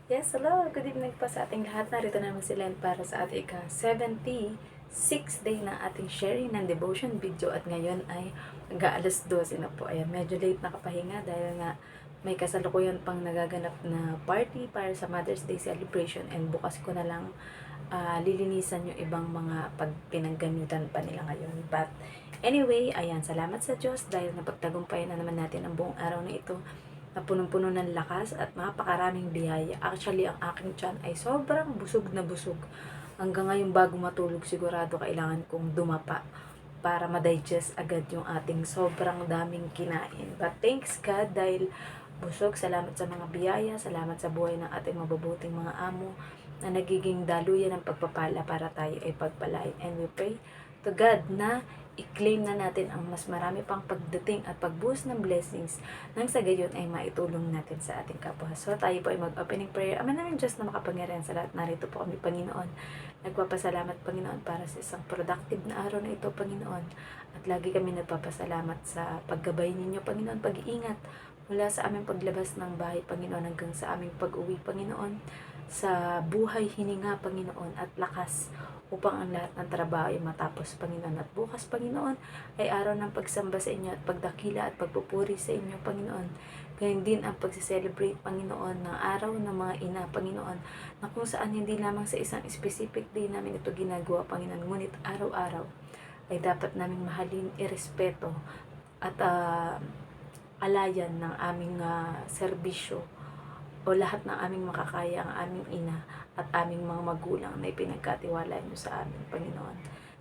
Yes, hello. Good evening po sa ating lahat. Narito naman si Len para sa ating 76th day na ating sharing ng devotion video. At ngayon ay mag-aalas 12 na po. Ayan, medyo late nakapahinga dahil nga may kasalukuyan pang nagaganap na party para sa Mother's Day celebration. And bukas ko na lang lilinisan yung ibang mga pagpinaggamitan pa nila ngayon. But anyway, ayan, salamat sa Diyos dahil napagtagumpayan na naman natin ang buong araw na ito na punong-puno ng lakas at napakaraming biyaya. Actually, ang aking tiyan ay sobrang busog na busog. Hanggang ngayon bago matulog, sigurado kailangan kong dumapa para ma-digest agad yung ating sobrang daming kinain. But thanks God dahil busog. Salamat sa mga biyaya, salamat sa buhay ng ating mabubuting mga amo na nagiging daluyan ng pagpapala para tayo ay pagpalain. And we pray to God na i-claim na natin ang mas marami pang pagdating at pagbuhos ng blessings nang sa gayon ay maitulong natin sa ating kapwa. So tayo po ay mag-opening prayer. Ama namin Diyos na makapangyarihan sa lahat. Narito po kami, Panginoon. Nagpapasalamat, Panginoon, para sa isang productive na araw na ito, Panginoon. At lagi kami nagpapasalamat sa paggabay ninyo, Panginoon, pag-iingat mula sa aming paglabas ng bahay, Panginoon, hanggang sa aming pag-uwi, Panginoon, sa buhay, hininga, Panginoon, at lakas upang ang lahat ng trabaho ay matapos, Panginoon. At bukas, Panginoon, ay araw ng pagsamba sa inyo at pagdakila at pagpupuri sa inyo, Panginoon. Ganyan din ang pagsiselebrate, Panginoon, ng araw ng mga ina, Panginoon, na kung saan hindi lamang sa isang specific day namin ito ginagawa, Panginoon, ngunit araw-araw ay dapat naming mahalin, irespeto at alayan ng aming serbisyo o lahat ng aming makakaya ang aming ina at aming mga magulang na ipinagkatiwala nyo sa amin, Panginoon.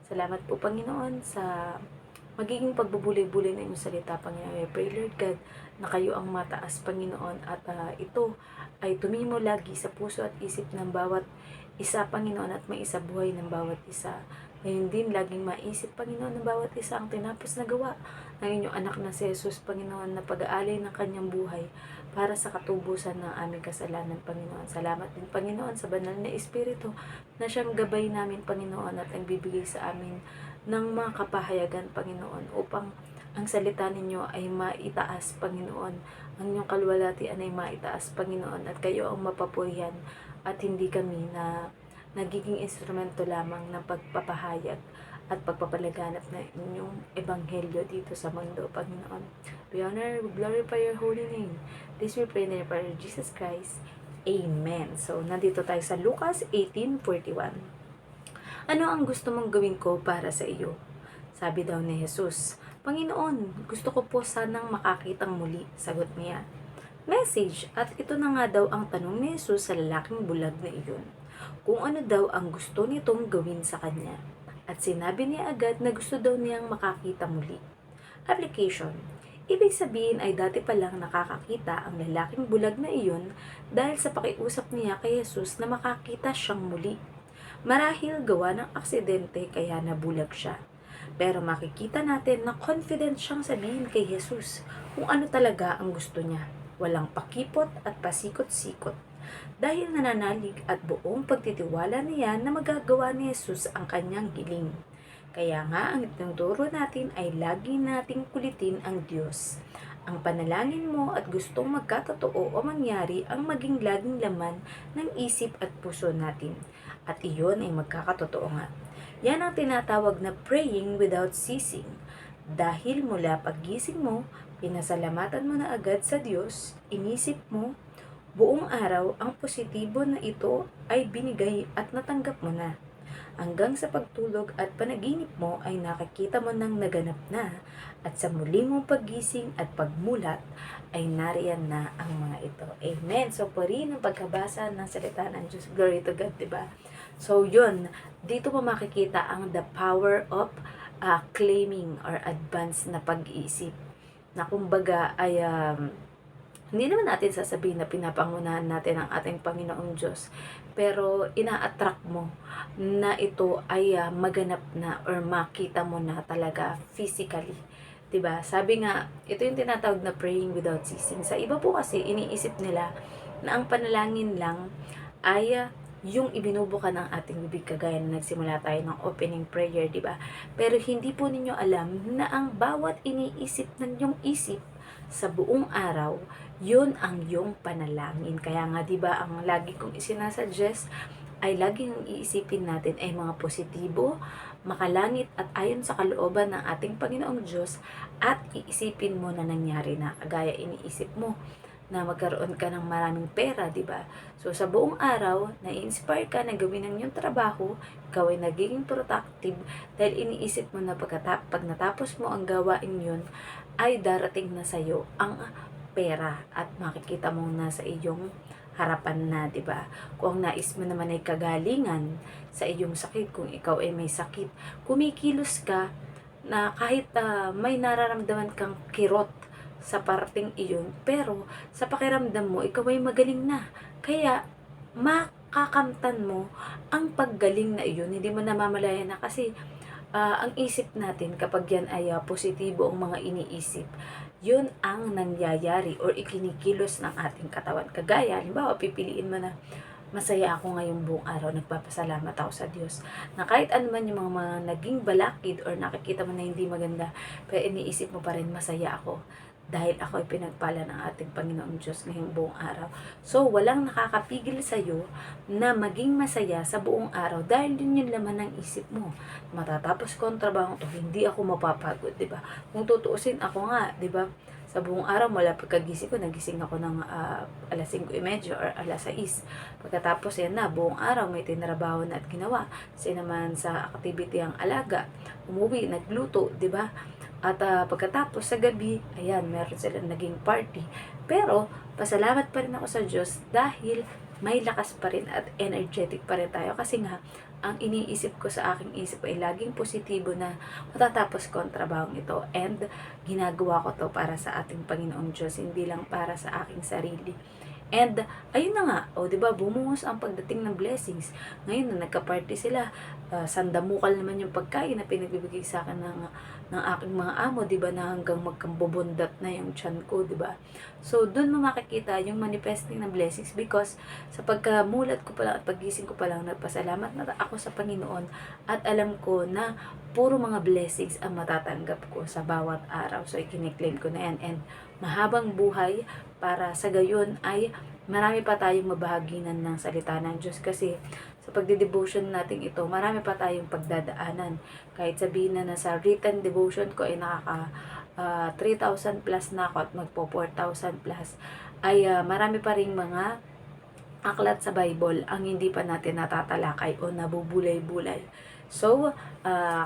Salamat po, Panginoon, sa magiging pagbubulay-bulay ng inyong salita, Panginoon. I pray, Lord God, na kayo ang mataas, Panginoon, at ito ay tumimo lagi sa puso at isip ng bawat isa, Panginoon, at may isa buhay ng bawat isa. Ngayon din, laging maisip, Panginoon, ng bawat isa ang tinapos na gawa ng inyong anak na si Jesus, Panginoon, na pag-aalay ng kanyang buhay para sa katubusan ng aming kasalanan, Panginoon. Salamat din, Panginoon, sa banal na Espiritu na siyang gabay namin, Panginoon, at ang bibigay sa amin ng mga kapahayagan, Panginoon, upang ang salita ninyo ay maitaas, Panginoon. Ang inyong kalwalatian ay maitaas, Panginoon, at kayo ang mapapurihan at hindi kami na nagiging instrumento lamang ng pagpapahayag at pagpapalaganap ng inyong ebanghelyo dito sa mundo, Panginoon. We honor, we glorify your holy name. This we pray in the name of Jesus Christ. Amen. So, nandito tayo sa Lucas 18:41. Ano ang gusto mong gawin ko para sa iyo? Sabi daw ni Jesus, Panginoon, gusto ko po sanang makakitang muli, sagot niya. Message, at ito na nga daw ang tanong ni Jesus sa lalaking bulag na iyon. Kung ano daw ang gusto nitong gawin sa kanya. At sinabi niya agad na gusto daw niyang makakita muli. Application. Ibig sabihin ay dati pa lang nakakakita ang lalaking bulag na iyon dahil sa pakiusap niya kay Jesus na makakita siyang muli. Marahil gawa ng aksidente kaya nabulag siya. Pero makikita natin na confident siyang sabihin kay Jesus kung ano talaga ang gusto niya. Walang pakipot at pasikot-sikot. Dahil nananalig at buong pagtitiwala niya na magagawa ni Jesus ang kanyang hiling. Kaya nga ang ituturo natin ay lagi nating kulitin ang Diyos. Ang panalangin mo at gustong magkatotoo o mangyari ang maging laging laman ng isip at puso natin. At iyon ay magkakatotoo nga. Yan ang tinatawag na praying without ceasing. Dahil mula paggising mo, pinasalamatan mo na agad sa Diyos, inisip mo, buong araw ang positibo na ito ay binigay at natanggap mo na. Hanggang sa pagtulog at panaginip mo ay nakikita mo nang naganap na at sa muli mong paggising at pagmulat ay nariyan na ang mga ito. Amen. So, po rin ang pagkabasa ng salita ng Diyos. Glory to God, diba? So, yun. Dito mo makikita ang the power of claiming or advance na pag-iisip. Na kumbaga ay hindi naman natin sasabihin na pinapangunahan natin ang ating Panginoong Diyos. Pero ina-attract mo na ito ay maganap na or makita mo na talaga physically. 'Di ba? Sabi nga, ito yung tinatawag na praying without ceasing. Sa iba po kasi, iniisip nila na ang panalangin lang ay yung ibinubuka ng ating bibig kagaya na nagsimula tayo ng opening prayer, 'di ba? Pero hindi po ninyo alam na ang bawat iniisip ng inyong isip sa buong araw, yun ang iyong panalangin. Kaya nga 'di ba ang lagi kong isinasuggest ay laging iisipin natin ay mga positibo, makalangit at ayon sa kalooban ng ating Panginoong Diyos, at iisipin mo na nangyari na kagaya iniisip mo na magkaroon ka ng maraming pera, di ba? So, sa buong araw, na-inspire ka na gawin ang iyong trabaho, ikaw ay nagiging productive dahil iniisip mo na pag natapos mo ang gawain yun, ay darating na sa'yo ang pera at makikita mo na sa iyong harapan na, di ba? Kung ang nais mo naman ay kagalingan sa iyong sakit, kung ikaw ay may sakit, kumikilos ka na kahit may nararamdaman kang kirot sa parting iyon, pero sa pakiramdam mo, ikaw ay magaling na. Kaya, makakamtan mo ang paggaling na iyon. Hindi mo namamalayan na kasi ang isip natin, kapag yan ay positibo ang mga iniisip, yun ang nangyayari or ikinikilos ng ating katawan. Kagaya, halimbawa, pipiliin mo na masaya ako ngayong buong araw, nagpapasalamat ako sa Diyos. Na kahit ano man yung mga naging balakid or nakikita mo na hindi maganda, pero iniisip mo pa rin, masaya ako. Dahil ako ay pinagpala ng ating Panginoong Diyos ngayong buong araw. So, walang nakakapigil sa'yo na maging masaya sa buong araw dahil yun yung laman ng isip mo. Matatapos ko ang trabaho to, hindi ako mapapagod, di ba? Kung tutuusin ako nga, di ba? Sa buong araw, mula pagkagising ko, nagising ako ng alas 5:30 or alas 6. Pagkatapos yan na, buong araw may tinrabaho na at ginawa. Kasi naman sa activity ang alaga, umuwi, nagluto, di ba? At pagkatapos sa gabi, ayan, meron silang naging party. Pero, pasalamat pa rin ako sa Diyos dahil may lakas pa rin at energetic pa rin tayo. Kasi nga, ang iniisip ko sa aking isip ay laging positibo na matatapos ko ang trabaho ito. And ginagawa ko to para sa ating Panginoong Diyos, hindi lang para sa aking sarili. And, ayun na nga, o diba, bumuhos ang pagdating ng blessings. Ngayon na nagka-party sila, sandamukal naman yung pagkain na pinagbibigay sa akin ng aking mga amo, diba, na hanggang magkambubundat na yung tiyan ko, diba. So, dun mo makikita yung manifesting ng blessings because sa pagkamulat ko pa lang at paggising ko pa lang, nagpasalamat na ako sa Panginoon at alam ko na puro mga blessings ang matatanggap ko sa bawat araw. So, ikiniklaim ko na yan. And mahabang buhay para sa gayon ay marami pa tayong mabahaginan ng salita ng Diyos kasi sa pagde-devotion natin ito, marami pa tayong pagdadaanan. Kahit sabihin na sa written devotion ko ay nakaka 3,000 plus na ako at magpo 4,000 plus, ay marami pa ring mga aklat sa Bible ang hindi pa natin natatalakay o nabubulay-bulay. So,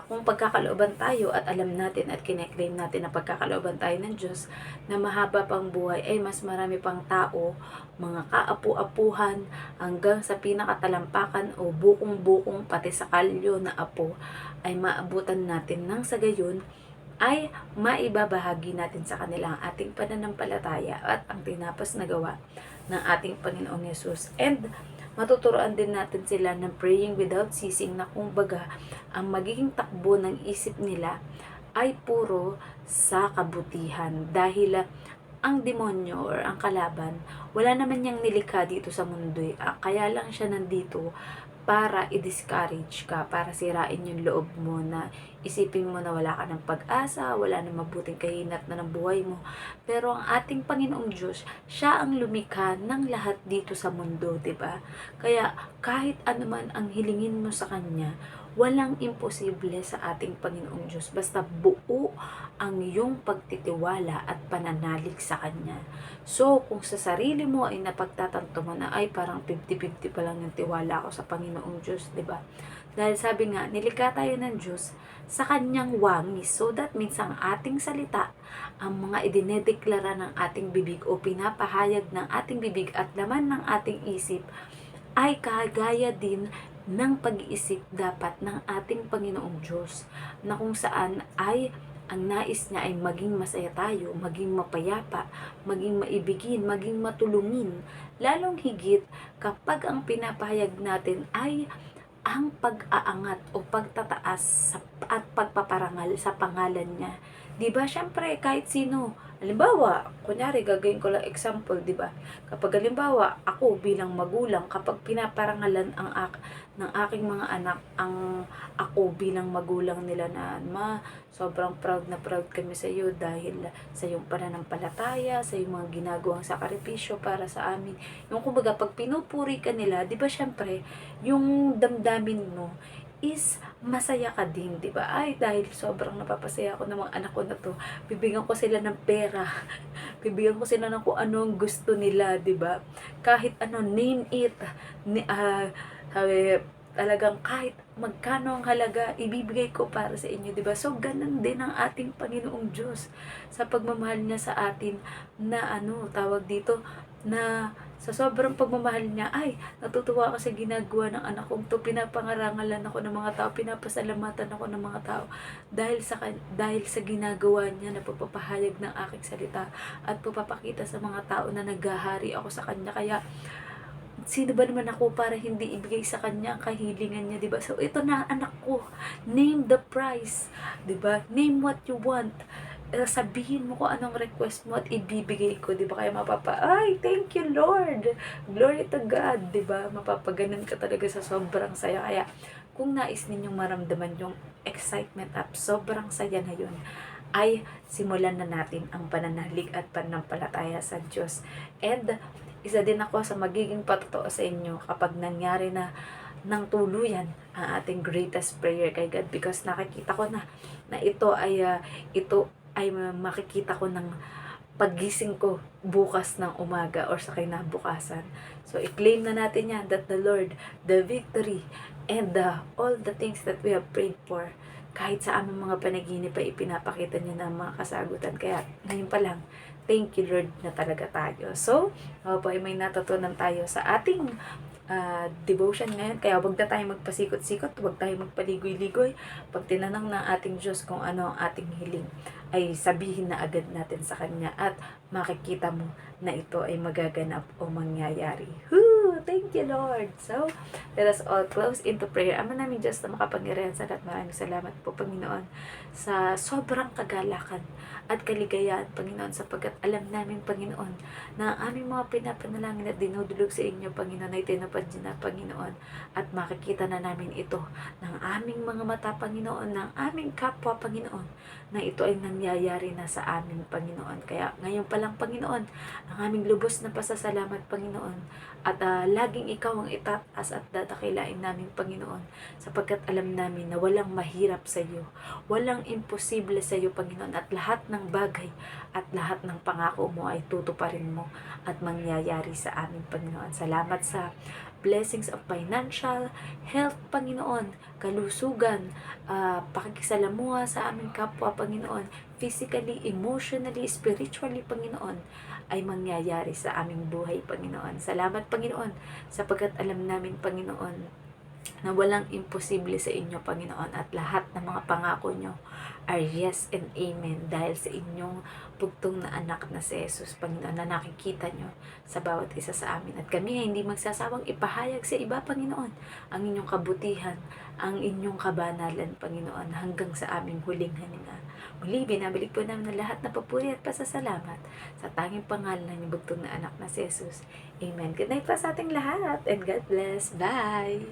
kung pagkakalooban tayo at alam natin at kine-claim natin na pagkakalooban tayo ng Diyos na mahaba pang buhay, ay mas marami pang tao, mga kaapu-apuhan, hanggang sa pinakatalampakan o bukong-bukong pati sa kalyo na apo, ay maabutan natin nang sa gayon ay maibabahagi natin sa kanila ang ating pananampalataya at ang tinapos na gawa ng ating Panginoong Yesus. And matuturoan din natin sila ng praying without ceasing, na kumbaga ang magiging takbo ng isip nila ay puro sa kabutihan dahil ang demonyo or ang kalaban, wala naman niyang nilikha dito sa mundo. Kaya lang siya nandito para i-discourage ka, para sirain yung loob mo, na isipin mo na wala ka ng pag-asa, wala nang mabuting kahinat na ng buhay mo. Pero ang ating Panginoong Diyos, siya ang lumikha ng lahat dito sa mundo, 'di ba? Kaya kahit anuman ang hilingin mo sa Kanya, walang imposible sa ating Panginoong Diyos basta buo ang iyong pagtitiwala at pananalig sa Kanya. So, kung sa sarili mo ay napagtatanto mo na ay parang 50-50 pa lang yung tiwala ko sa Panginoong Diyos, 'di ba? Dahil sabi nga, nilikha tayo ng Diyos sa Kanyang wangis. So that means ang ating salita, ang mga idinedeklara ng ating bibig o pinapahayag ng ating bibig at laman ng ating isip ay kagaya din ng pag-iisip dapat ng ating Panginoong Diyos, na kung saan ay ang nais niya ay maging masaya tayo, maging mapayapa, maging maibigin, maging matulungin. Lalong higit kapag ang pinapahayag natin ay ang pag-aangat o pagtataas at pagpaparangal sa pangalan niya. 'Di ba? Syempre kahit sino Halimbawa, kunyari, gagawin ko lang example, di ba? Kapag halimbawa, ako bilang magulang, kapag pinaparangalan ng aking mga anak, ang ako bilang magulang nila na, sobrang proud na proud kami sa iyo dahil sa iyong pananampalataya, sa iyong mga ginagawang sakripisyo para sa amin. Yung kumbaga, pag pinupuri ka nila, di ba syempre, yung damdamin mo is masaya ka din, di ba? Ay, dahil sobrang napapasaya ako ng mga anak ko na to, bibigyan ko sila ng pera, bibigyan ko sila ng kung ano ang gusto nila, di ba? Kahit ano, name it, ni, sabi, talagang kahit magkano ang halaga, ibibigay ko para sa inyo, di ba? So, ganun din ang ating Panginoong Diyos sa pagmamahal niya sa atin na tawag dito, na sa sobrang pagmamahal niya, ay, natutuwa ako sa ginagawa ng anak kong to, pinapangarangalan ako ng mga tao, pinapasalamatan ako ng mga tao, dahil sa ginagawa niya na pagpapahayag ng aking salita, at pagpapakita sa mga tao na naghahari ako sa kanya. Kaya, sino ba naman ako para hindi ibigay sa kanya ang kahilingan niya, 'di ba? So ito na, anak ko, name the price, 'di ba? Name what you want. Sabihin mo kung anong request mo at ibibigay ko, 'di ba? Kaya ay, thank you Lord. Glory to God, 'di ba? Mapapaganon ka talaga sa sobrang saya. Kaya kung nais ninyong maramdaman yung excitement at sobrang saya na yun, ay simulan na natin ang pananalig at pananampalataya sa Diyos. And isa din ako sa magiging patotoo sa inyo kapag nangyari na ng tuluyan ang ating greatest prayer kay God, because nakikita ko na ito ay makikita ko ng paggising ko bukas ng umaga or sa kinabukasan. So i-claim na natin yan, that the Lord, the victory, and all the things that we have prayed for, kahit sa aming mga panaginip ay ipinapakita niya ng mga kasagutan. Kaya ngayon pa lang, thank you Lord na talaga tayo. So, po ay may natutunan tayo sa ating devotion ngayon. Kaya wag na tayo magpasikot-sikot, wag tayo magpaligoy-ligoy. Pag tinanong ng ating Diyos kung ano ang ating hiling, ay sabihin na agad natin sa Kanya at makikita mo na ito ay magaganap o mangyayari. Thank you Lord. So, let us all close into prayer. Ama namin Diyos na makapangyarihan sa lahat, maraming salamat po Panginoon sa sobrang kagalakan at kaligayahan Panginoon, sapagkat alam namin Panginoon na ang aming mga pinapanalangin at dinudulog sa inyo Panginoon ay tinupad niyo na Panginoon, at makikita na namin ito ng aming mga mata Panginoon, ng aming kapwa Panginoon, na ito ay nangyayari na sa amin Panginoon. Kaya ngayon pa lang Panginoon, ang aming lubos na pasasalamat Panginoon, at laging ikaw ang itataas at dadakilain namin Panginoon, sapagkat alam namin na walang mahirap sa iyo, walang imposible sa iyo Panginoon, at lahat ng bagay at lahat ng pangako mo ay tutuparin mo at mangyayari sa amin Panginoon. Salamat sa blessings of financial, health Panginoon, kalusugan, pakikisalamuha sa aming kapwa Panginoon, physically, emotionally, spiritually Panginoon, ay mangyayari sa aming buhay Panginoon. Salamat Panginoon, sapagkat alam namin Panginoon na walang imposible sa inyo Panginoon, at lahat ng mga pangako nyo are yes and amen dahil sa inyong bugtong na anak na si Jesus Panginoon, na nakikita nyo sa bawat isa sa amin, at kami ay hindi magsasawang ipahayag sa iba Panginoon ang inyong kabutihan, ang inyong kabanalan Panginoon, hanggang sa aming huling hininga. Muli, binabalik po namin na lahat na papuri at pasasalamat sa tanging pangalan ng bugtong na anak na si Jesus. Amen. Good night pa sa ating lahat, and God bless. Bye!